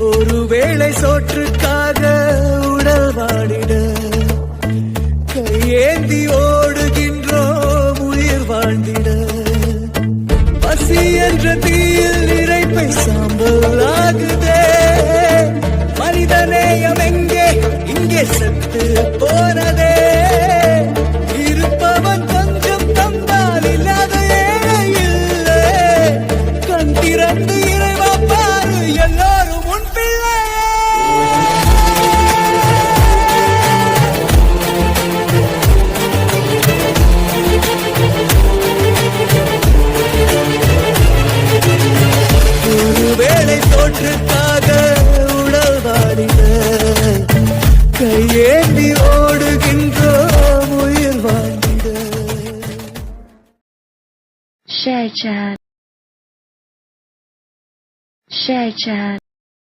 ஒருவேளை சோற்றுக்காக உடல் வாடிட கையேந்தி ஓடுகின்றோம் உயிர் வாழ்ந்திட பசி என்ற தீயில் இறைப்பை சாம்பல் ஆகுதே மனிதநேயம் எங்கே இங்கே செத்து போனதே இருப்பவன் கொஞ்சம் தந்தால் இல்லாத ஏழை இல்லை கண் திறந்து இறைவா பாரு எல்லாரும் உன் பிள்ளையே ஒருவேளை தோற்றுக்காக உடல் வாடிட கையேந்தி ஓடுகின்றோம் உயிர் வாழ்ந்திட. Share chat.